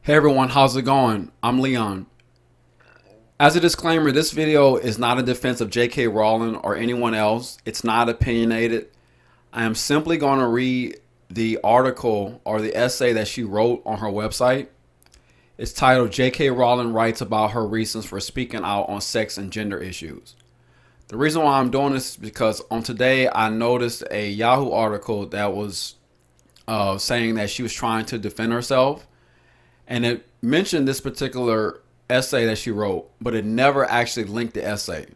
Hey everyone, how's it going? I'm Leon. As a disclaimer, this video is not in defense of J.K. Rowling or anyone else. It's not opinionated. I am simply going to read the article or the essay that she wrote on her website. It's titled J.K. Rowling Writes About Her Reasons for Speaking Out on Sex and Gender Issues. The reason why I'm doing this is because on today I noticed a Yahoo article that was saying that she was trying to defend herself. And it mentioned this particular essay that she wrote, but it never actually linked the essay.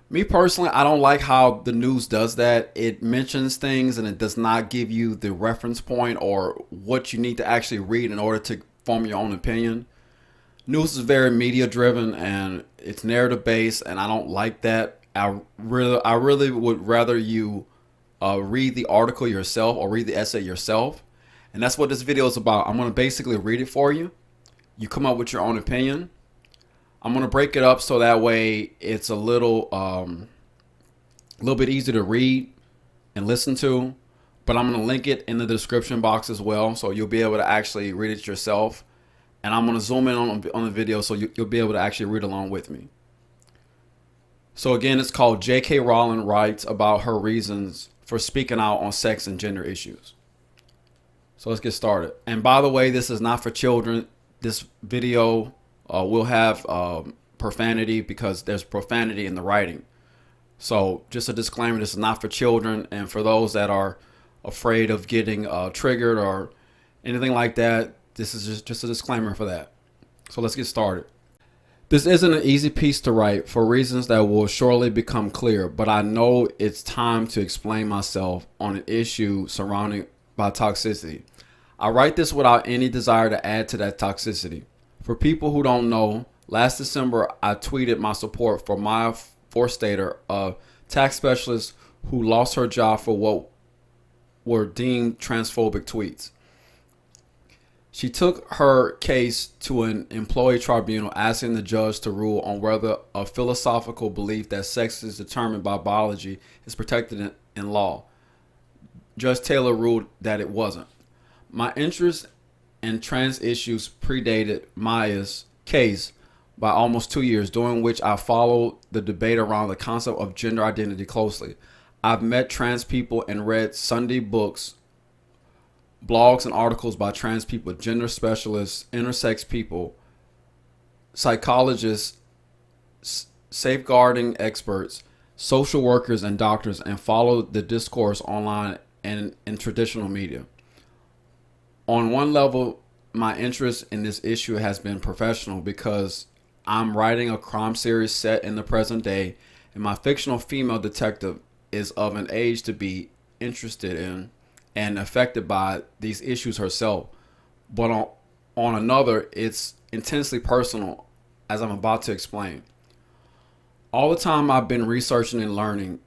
Me personally, I don't like how the news does that. It mentions things and it does not give you the reference point or what you need to actually read in order to form your own opinion. News is very media driven and it's narrative based, and I don't like that. I really would rather you read the article yourself or read the essay yourself. And that's what this video is about. I'm going to basically read it for you. You come up with your own opinion. I'm going to break it up so that way it's a little bit easier to read and listen to. But I'm going to link it in the description box as well, so you'll be able to actually read it yourself. And I'm going to zoom in on the video so you'll be able to actually read along with me. So again, it's called J.K. Rowling Writes About Her Reasons for Speaking Out on Sex and Gender Issues. So let's get started. And by the way, this is not for children. This video will have profanity because there's profanity in the writing. So just a disclaimer, this is not for children. And for those that are afraid of getting triggered or anything like that, this is just a disclaimer for that. So let's get started. This isn't an easy piece to write for reasons that will surely become clear, but I know it's time to explain myself on an issue surrounding by toxicity. I write this without any desire to add to that toxicity. For people who don't know, last December I tweeted my support for Maya Forstater, a tax specialist who lost her job for what were deemed transphobic tweets. She took her case to an employee tribunal, asking the judge to rule on whether a philosophical belief that sex is determined by biology is protected in law. Judge Taylor ruled that it wasn't. My interest in trans issues predated Maya's case by almost 2 years, during which I followed the debate around the concept of gender identity closely. I've met trans people and read Sunday books, blogs, and articles by trans people, gender specialists, intersex people, psychologists, safeguarding experts, social workers, and doctors, and followed the discourse online and in traditional media. On one level, my interest in this issue has been professional because I'm writing a crime series set in the present day, and my fictional female detective is of an age to be interested in and affected by these issues herself. But on another, it's intensely personal, as I'm about to explain. All the time I've been researching and learning,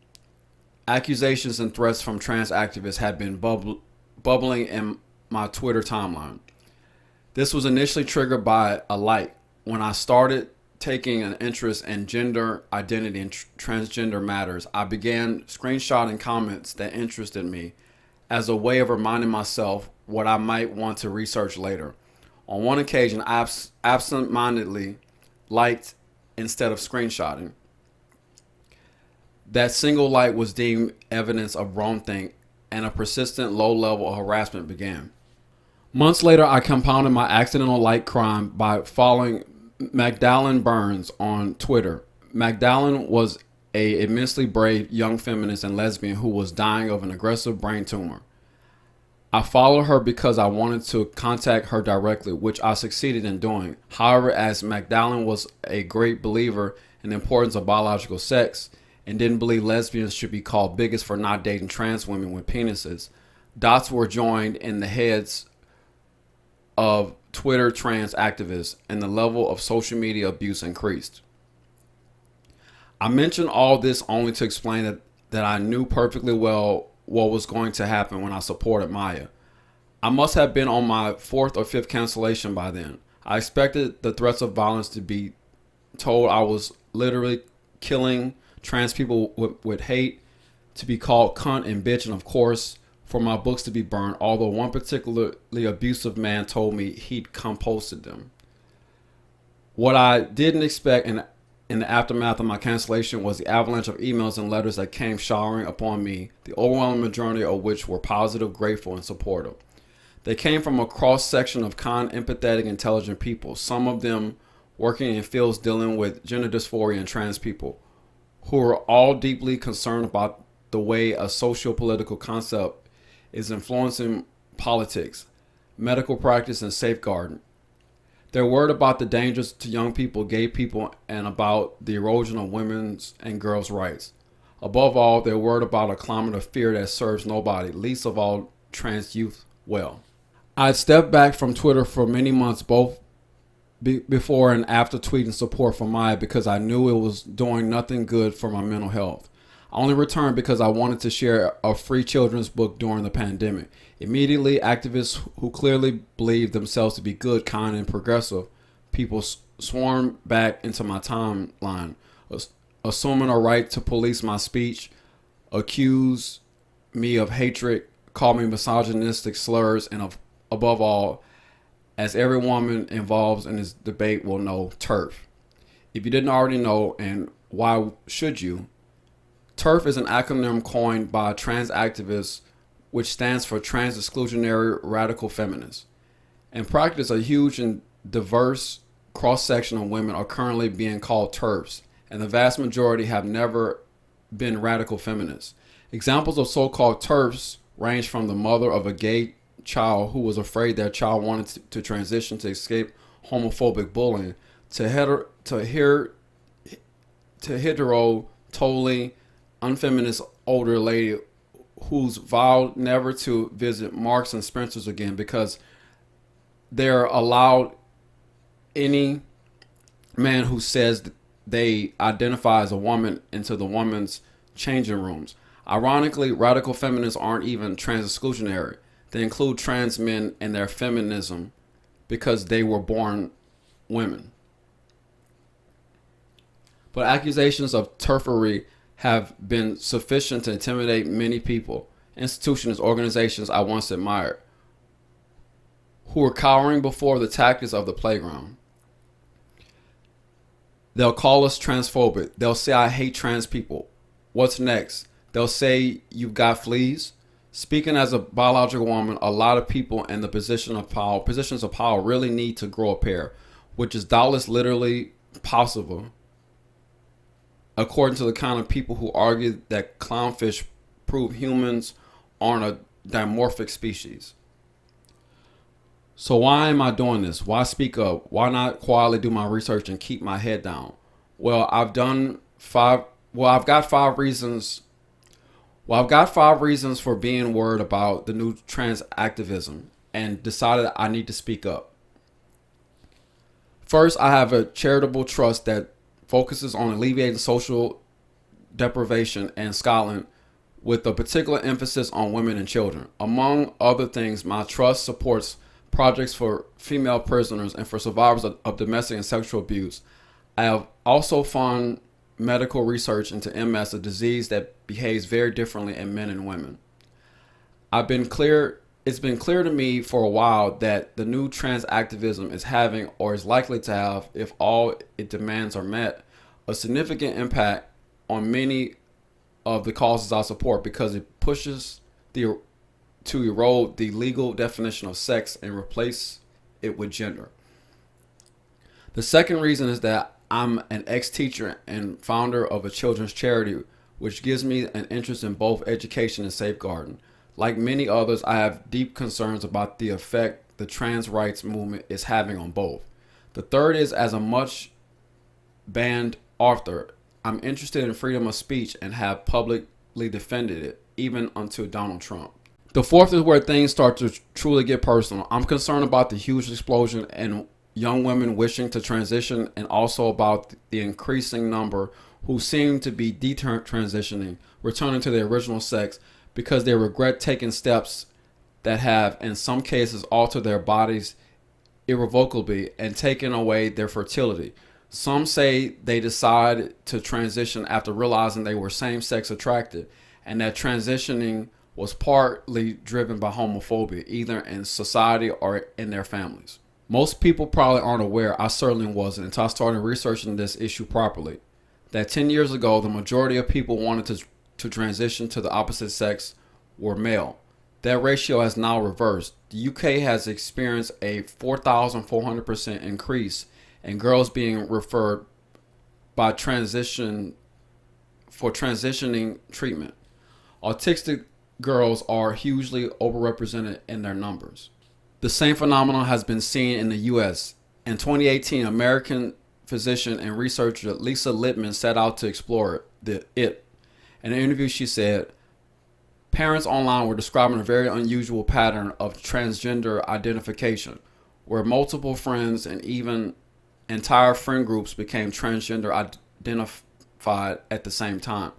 accusations and threats from trans activists have been bubbling in my Twitter timeline. This was initially triggered by a like when I started taking an interest in gender identity and transgender matters. I began screenshotting comments that interested me as a way of reminding myself what I might want to research later. On one occasion, I absent-mindedly liked instead of screenshotting. That single like was deemed evidence of wrongthink, and a persistent low level of harassment began. Months later, I compounded my accidental like crime by following Magdalene Burns on Twitter. Magdalene was an immensely brave young feminist and lesbian who was dying of an aggressive brain tumor. I followed her because I wanted to contact her directly, which I succeeded in doing. However, as Magdalene was a great believer in the importance of biological sex and didn't believe lesbians should be called bigots for not dating trans women with penises, dots were joined in the heads of Twitter trans activists, and the level of social media abuse increased. I mention all this only to explain that I knew perfectly well what was going to happen when I supported Maya. I must have been on my fourth or fifth cancellation by then. I expected the threats of violence to be told I was literally killing trans people with hate, to be called cunt and bitch, and of course for my books to be burned, although one particularly abusive man told me he'd composted them. What I didn't expect in the aftermath of my cancellation was the avalanche of emails and letters that came showering upon me, the overwhelming majority of which were positive, grateful, and supportive. They came from a cross-section of kind, empathetic, intelligent people, some of them working in fields dealing with gender dysphoria and trans people, who are all deeply concerned about the way a socio-political concept is influencing politics, medical practice, and safeguarding. They're worried about the dangers to young people, gay people, and about the erosion of women's and girls' rights. Above all, they're worried about a climate of fear that serves nobody, least of all trans youth, well. I had stepped back from Twitter for many months, both before and after tweeting support for Maya, because I knew it was doing nothing good for my mental health. I only returned because I wanted to share a free children's book during the pandemic. Immediately, activists who clearly believed themselves to be good, kind, and progressive people swarmed back into my timeline, assuming a right to police my speech, accuse me of hatred, call me misogynistic slurs, and above all, as every woman involved in this debate will know, TERF. If you didn't already know, and why should you? TERF is an acronym coined by trans activists, which stands for Trans Exclusionary Radical Feminists. In practice, a huge and diverse cross-section of women are currently being called TERFs, and the vast majority have never been radical feminists. Examples of so-called TERFs range from the mother of a gay child who was afraid their child wanted to transition to escape homophobic bullying, to hetero, totally unfeminist older lady who's vowed never to visit Marks and Spencer's again because they're allowed any man who says they identify as a woman into the woman's changing rooms. Ironically, radical feminists aren't even trans exclusionary. They include trans men in their feminism because they were born women. But accusations of turfery have been sufficient to intimidate many people, institutions, organizations I once admired, who are cowering before the tactics of the playground. They'll call us transphobic. They'll say I hate trans people. What's next? They'll say you've got fleas. Speaking as a biological woman, a lot of people in the positions of power really need to grow a pair, which is doubtless literally possible, according to the kind of people who argue that clownfish prove humans aren't a dimorphic species. So why am I doing this? Why speak up? Why not quietly do my research and keep my head down? Well, I've got five reasons for being worried about the new trans activism and decided I need to speak up. First, I have a charitable trust that focuses on alleviating social deprivation in Scotland with a particular emphasis on women and children. Among other things, my trust supports projects for female prisoners and for survivors of domestic and sexual abuse. I have also funded medical research into MS, a disease that behaves very differently in men and women. It's been clear to me for a while that the new trans activism is having, or is likely to have, if all its demands are met, a significant impact on many of the causes I support because it pushes to erode the legal definition of sex and replace it with gender. The second reason is that I'm an ex-teacher and founder of a children's charity, which gives me an interest in both education and safeguarding. Like many others, I have deep concerns about the effect the trans rights movement is having on both. The third is, as a much banned author, I'm interested in freedom of speech and have publicly defended it, even until Donald Trump. The fourth is where things start to truly get personal. I'm concerned about the huge explosion in young women wishing to transition, and also about the increasing number who seem to be detransitioning, returning to their original sex because they regret taking steps that have, in some cases, altered their bodies irrevocably and taken away their fertility. Some say they decided to transition after realizing they were same-sex attracted, and that transitioning was partly driven by homophobia, either in society or in their families. Most people probably aren't aware, I certainly wasn't until I started researching this issue properly, that 10 years ago, the majority of people wanted to transition to the opposite sex were male. That ratio has now reversed. The UK has experienced a 4,400% increase in girls being referred by transition for transitioning treatment. Autistic girls are hugely overrepresented in their numbers. The same phenomenon has been seen in the US. In 2018, American physician and researcher Lisa Littman set out to explore it. In an interview, she said, parents online were describing a very unusual pattern of transgender identification, where multiple friends and even entire friend groups became transgender identified at the same time.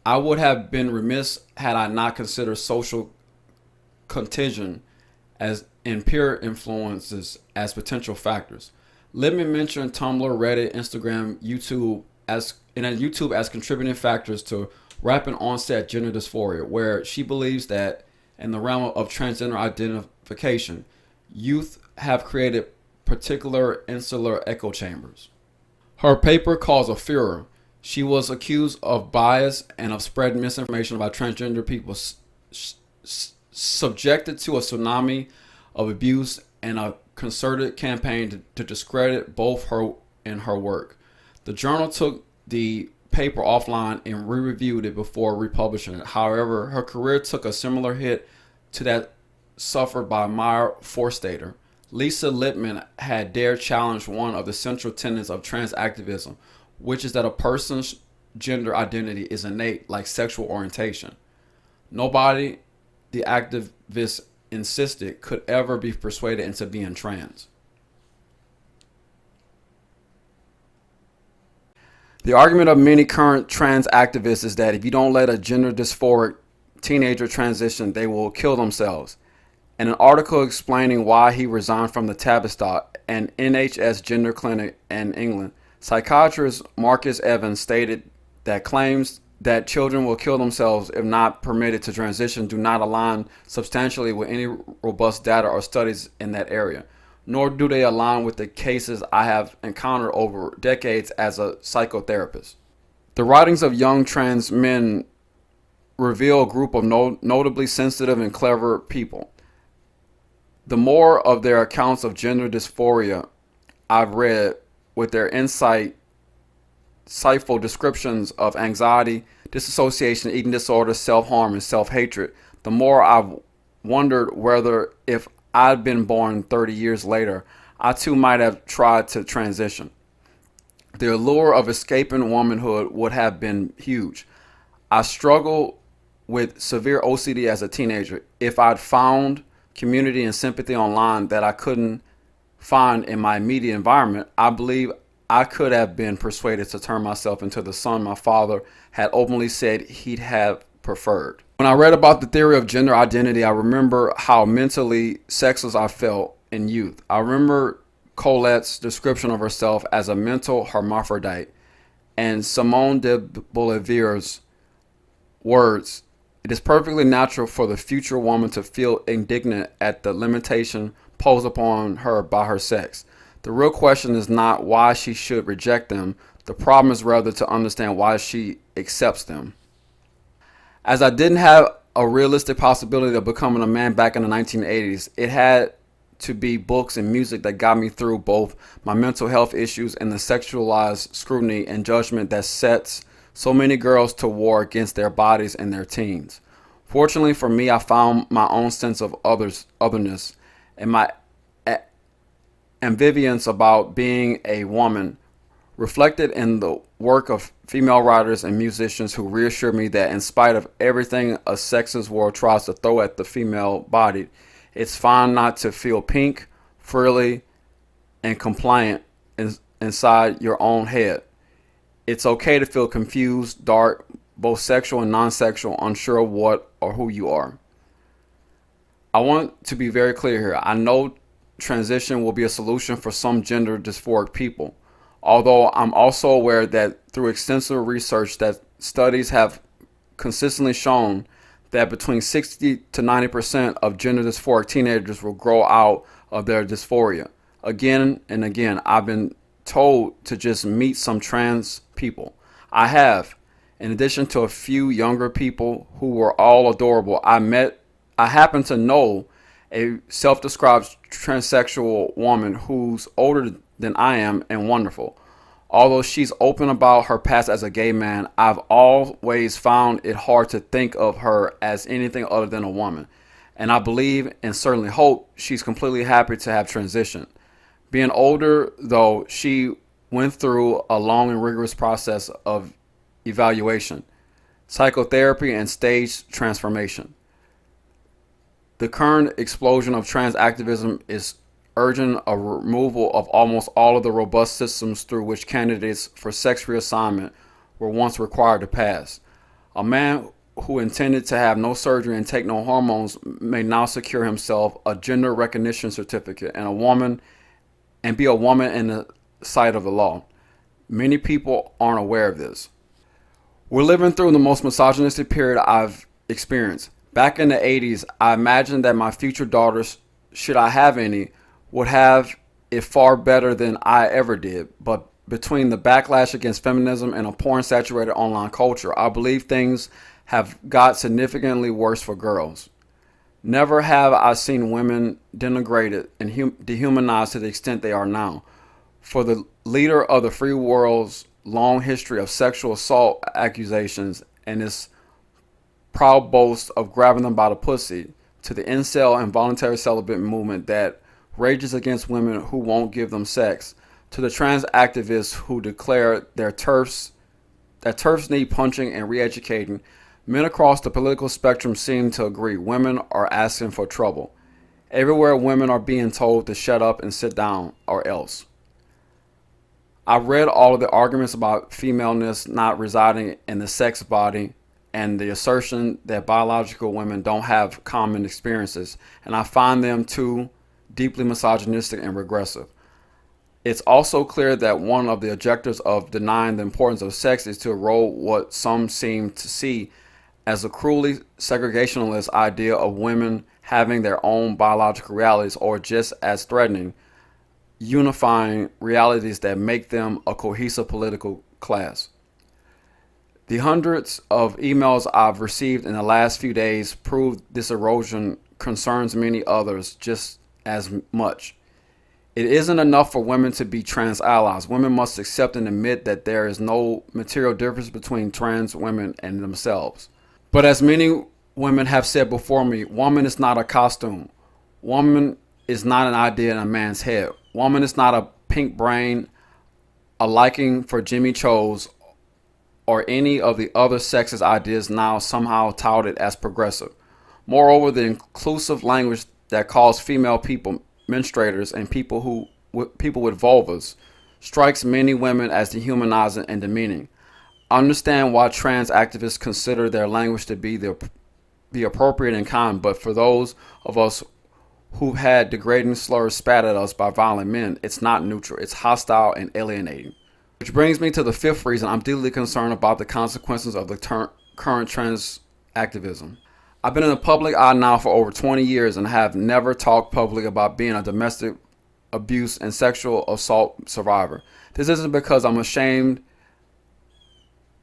I would have been remiss had I not considered social contagion as and peer influences as potential factors. Littman mentioned Tumblr, Reddit, Instagram, YouTube as contributing factors to rapid onset gender dysphoria, where she believes that in the realm of transgender identification, youth have created particular insular echo chambers. Her paper caused a furor. She was accused of bias and of spreading misinformation about transgender people, subjected to a tsunami of abuse and a concerted campaign to discredit both her and her work. The journal took the paper offline and re-reviewed it before republishing it. However, her career took a similar hit to that suffered by Meyer Forstater. Lisa Littman had dared challenge one of the central tenets of trans activism, which is that a person's gender identity is innate, like sexual orientation. Nobody, the activist insisted, could ever be persuaded into being trans. The argument of many current trans activists is that if you don't let a gender dysphoric teenager transition, they will kill themselves. In an article explaining why he resigned from the Tavistock and NHS gender clinic in England, psychiatrist Marcus Evans stated that claims that children will kill themselves if not permitted to transition do not align substantially with any robust data or studies in that area, nor do they align with the cases I have encountered over decades as a psychotherapist. The writings of young trans men reveal a group of notably sensitive and clever people. The more of their accounts of gender dysphoria I've read, with their insightful descriptions of anxiety, disassociation, eating disorder, self-harm, and self-hatred, the more I've wondered whether if I'd been born 30 years later, I too might have tried to transition. The allure of escaping womanhood would have been huge. I struggled with severe OCD as a teenager. If I'd found community and sympathy online that I couldn't find in my immediate environment, I believe I could have been persuaded to turn myself into the son my father had openly said he'd have preferred. When I read about the theory of gender identity, I remember how mentally sexless I felt in youth. I remember Colette's description of herself as a mental hermaphrodite and Simone de Beauvoir's words, "It is perfectly natural for the future woman to feel indignant at the limitation posed upon her by her sex. The real question is not why she should reject them. The problem is rather to understand why she accepts them." As I didn't have a realistic possibility of becoming a man back in the 1980s, it had to be books and music that got me through both my mental health issues and the sexualized scrutiny and judgment that sets so many girls to war against their bodies in their teens. Fortunately for me, I found my own sense of otherness and my ambivalence about being a woman reflected in the work of female writers and musicians who reassured me that in spite of everything a sexist world tries to throw at the female body, it's fine not to feel pink, frilly, and compliant inside your own head. It's okay to feel confused, dark, both sexual and non-sexual, unsure of what or who you are. I want to be very clear here. I know transition will be a solution for some gender dysphoric people, although I'm also aware that through extensive research that studies have consistently shown that between 60 to 90% of gender dysphoric teenagers will grow out of their dysphoria. Again and again, I've been told to just meet some trans people. I have. In addition to a few younger people who were all adorable, I happen to know a self-described transsexual woman who's older than I am and wonderful. Although she's open about her past as a gay man, I've always found it hard to think of her as anything other than a woman. And I believe and certainly hope she's completely happy to have transitioned. Being older, though, she went through a long and rigorous process of evaluation, psychotherapy, and stage transformation. The current explosion of trans activism is urging a removal of almost all of the robust systems through which candidates for sex reassignment were once required to pass. A man who intended to have no surgery and take no hormones may now secure himself a gender recognition certificate and be a woman in the sight of the law. Many people aren't aware of this. We're living through the most misogynistic period I've experienced. Back in the 80s, I imagined that my future daughters, should I have any, would have it far better than I ever did. But between the backlash against feminism and a porn-saturated online culture, I believe things have got significantly worse for girls. Never have I seen women denigrated and dehumanized to the extent they are now. For the leader of the free world's long history of sexual assault accusations and his proud boast of grabbing them by the pussy, to the incel and voluntary celibate movement that rages against women who won't give them sex, to the trans activists who declare that turfs need punching and re-educating, men across the political spectrum seem to agree women are asking for trouble. Everywhere women are being told to shut up and sit down or else. I've read all of the arguments about femaleness not residing in the sex body and the assertion that biological women don't have common experiences, and I find them too deeply misogynistic and regressive. It's also clear that one of the objectives of denying the importance of sex is to erode what some seem to see as a cruelly segregationalist idea of women having their own biological realities, or just as threatening, unifying realities that make them a cohesive political class. The hundreds of emails I've received in the last few days prove this erosion concerns many others just as much. It isn't enough for women to be trans allies. Women must accept and admit that there is no material difference between trans women and themselves. But as many women have said before me, woman is not a costume. Woman is not an idea in a man's head. Woman is not a pink brain, a liking for Jimmy Cho's, or any of the other sexist ideas now somehow touted as progressive. Moreover, the inclusive language that calls female people menstruators and people with vulvas strikes many women as dehumanizing and demeaning. I understand why trans activists consider their language to be appropriate and kind, but for those of us who've had degrading slurs spat at us by violent men, it's not neutral. It's hostile and alienating. Which brings me to the fifth reason I'm deeply concerned about the consequences of the current trans activism. I've been in the public eye now for over 20 years and have never talked publicly about being a domestic abuse and sexual assault survivor. This isn't because I'm ashamed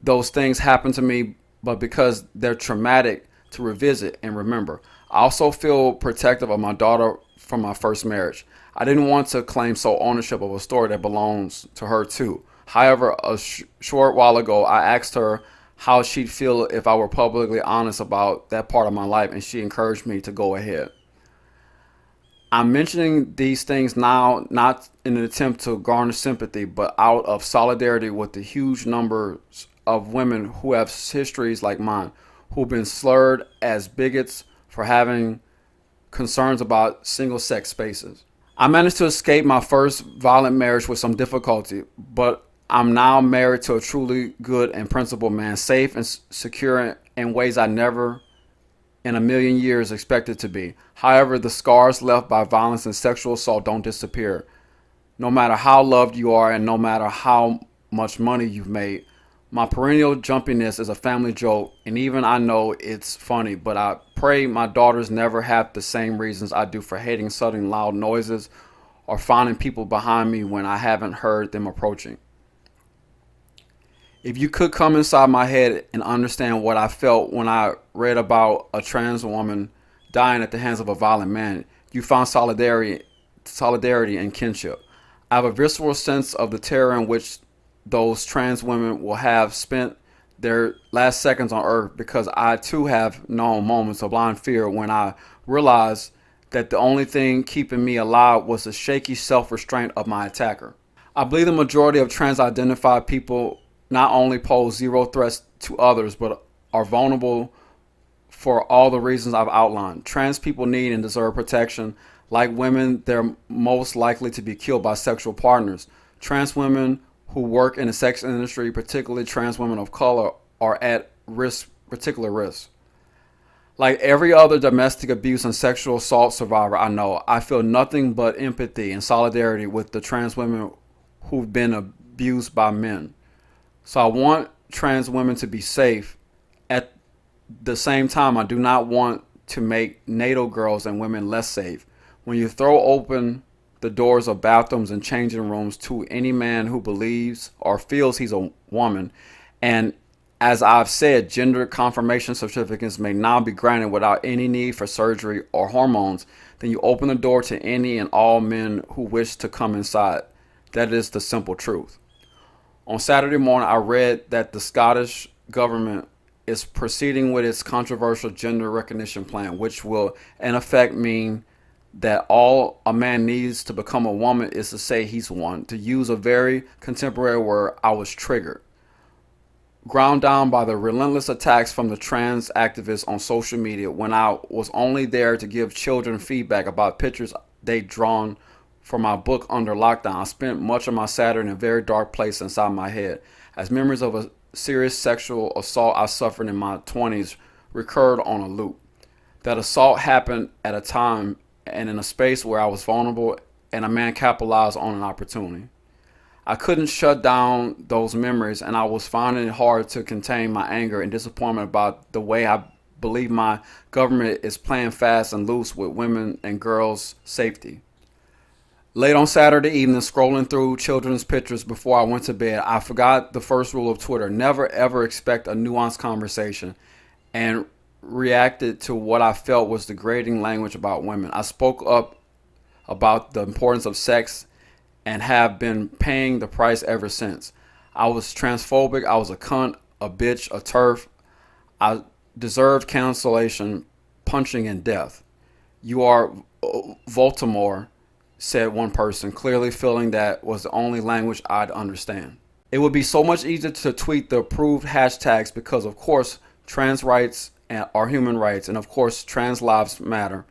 those things happen to me, but because they're traumatic to revisit and remember. I also feel protective of my daughter from my first marriage. I didn't want to claim sole ownership of a story that belongs to her too. However, a short while ago, I asked her how she'd feel if I were publicly honest about that part of my life, and she encouraged me to go ahead. I'm mentioning these things now not in an attempt to garner sympathy, but out of solidarity with the huge numbers of women who have histories like mine, who've been slurred as bigots for having concerns about single-sex spaces. I managed to escape my first violent marriage with some difficulty, but I'm now married to a truly good and principled man, safe and secure in ways I never in a million years expected to be. However, the scars left by violence and sexual assault don't disappear. No matter how loved you are and no matter how much money you've made, My perennial jumpiness is a family joke, and even I know it's funny, but I pray my daughters never have the same reasons I do for hating sudden loud noises or finding people behind me when I haven't heard them approaching. If you could come inside my head and understand what I felt when I read about a trans woman dying at the hands of a violent man, you found solidarity and kinship. I have a visceral sense of the terror in which those trans women will have spent their last seconds on earth, because I too have known moments of blind fear when I realized that the only thing keeping me alive was the shaky self restraint of my attacker. I believe the majority of trans identified people not only pose zero threats to others, but are vulnerable for all the reasons I've outlined. Trans people need and deserve protection. Like women, they're most likely to be killed by sexual partners. Trans women who work in the sex industry, particularly trans women of color, are at particular risk. Like every other domestic abuse and sexual assault survivor I know, I feel nothing but empathy and solidarity with the trans women who've been abused by men. So I want trans women to be safe. At the same time, I do not want to make NATO girls and women less safe. When you throw open the doors of bathrooms and changing rooms to any man who believes or feels he's a woman, and as I've said, gender confirmation certificates may now be granted without any need for surgery or hormones, then you open the door to any and all men who wish to come inside. That is the simple truth. On Saturday morning, I read that the Scottish government is proceeding with its controversial gender recognition plan, which will in effect mean that all a man needs to become a woman is to say he's one. To use a very contemporary word, I was triggered, ground down by the relentless attacks from the trans activists on social media when I was only there to give children feedback about pictures they'd drawn for my book under lockdown. I spent much of my Saturday in a very dark place inside my head, as memories of a serious sexual assault I suffered in my 20s recurred on a loop. That assault happened at a time and in a space where I was vulnerable, and a man capitalized on an opportunity. I couldn't shut down those memories, and I was finding it hard to contain my anger and disappointment about the way I believe my government is playing fast and loose with women and girls' safety. Late on Saturday evening, scrolling through children's pictures before I went to bed, I forgot the first rule of Twitter: never ever expect a nuanced conversation, and reacted to what I felt was degrading language about women. I spoke up about the importance of sex and have been paying the price ever since. I was transphobic, I was a cunt, a bitch, a turf. I deserved cancellation, punching, and death. You are Voldemort, said one person, clearly feeling that was the only language I'd understand. It would be so much easier to tweet the approved hashtags because, of course, trans rights are human rights, and of course, trans lives matter.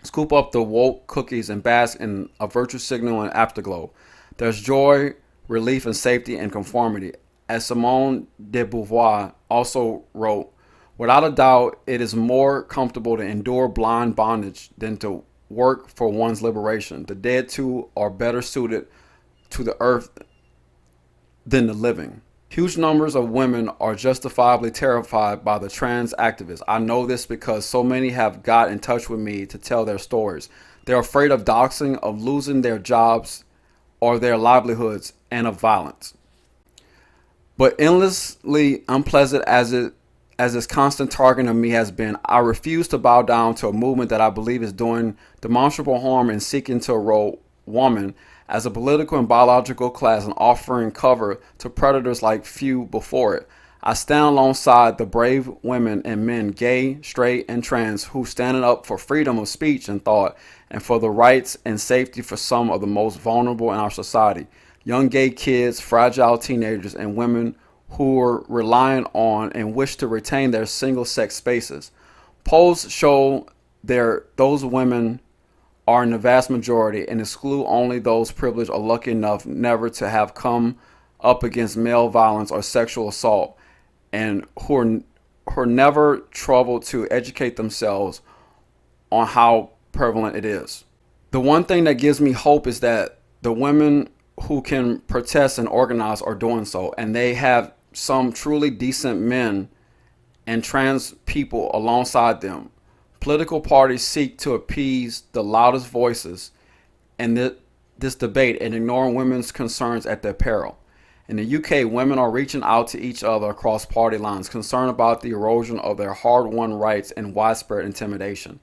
Scoop up the woke cookies and bask in a virtue signal and afterglow. There's joy, relief, and safety in conformity. As Simone de Beauvoir also wrote, without a doubt, it is more comfortable to endure blind bondage than to work for one's liberation. The dead, too, are better suited to the earth than the living. Huge numbers of women are justifiably terrified by the trans activists. I know this because so many have got in touch with me to tell their stories. They're afraid of doxing, of losing their jobs or their livelihoods, and of violence. But endlessly unpleasant as this constant targeting of me has been, I refuse to bow down to a movement that I believe is doing demonstrable harm in seeking to enroll woman as a political and biological class and offering cover to predators like few before it. I stand alongside the brave women and men, gay, straight, and trans, who standing up for freedom of speech and thought and for the rights and safety for some of the most vulnerable in our society. Young gay kids, fragile teenagers, and women who are relying on and wish to retain their single-sex spaces. Polls show those women are in the vast majority and exclude only those privileged or lucky enough never to have come up against male violence or sexual assault, and who are never troubled to educate themselves on how prevalent it is. The one thing that gives me hope is that the women who can protest and organize are doing so, and they have some truly decent men and trans people alongside them. Political parties seek to appease the loudest voices in this debate and ignore women's concerns at their peril. In the UK, women are reaching out to each other across party lines, concerned about the erosion of their hard won rights and widespread intimidation.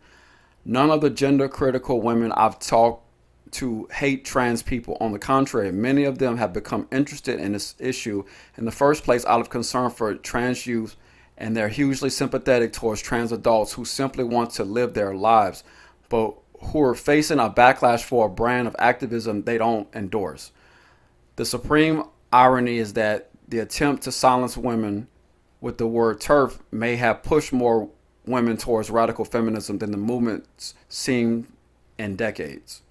None of the gender critical women I've talked to hate trans people. On the contrary, many of them have become interested in this issue in the first place out of concern for trans youth, and they're hugely sympathetic towards trans adults who simply want to live their lives, but who are facing a backlash for a brand of activism they don't endorse. The supreme irony is that the attempt to silence women with the word TERF may have pushed more women towards radical feminism than the movement's seen in decades.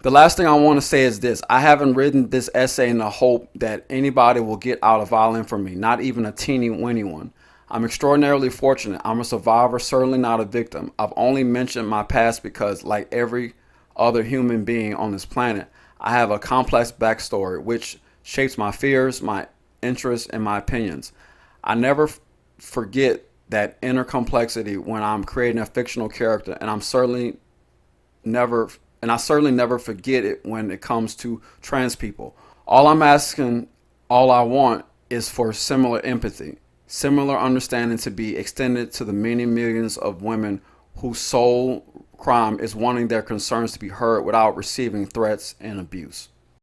The last thing I want to say is this. I haven't written this essay in the hope that anybody will get out of violin from me, not even a teeny weeny one. I'm extraordinarily fortunate. I'm a survivor, certainly not a victim. I've only mentioned my past because, like every other human being on this planet, I have a complex backstory which shapes my fears, my interests, and my opinions. I never forget that inner complexity when I'm creating a fictional character, and never I certainly never forget it when it comes to trans people. All I'm asking, all I want is for similar empathy, similar understanding to be extended to the many millions of women whose sole crime is wanting their concerns to be heard without receiving threats and abuse.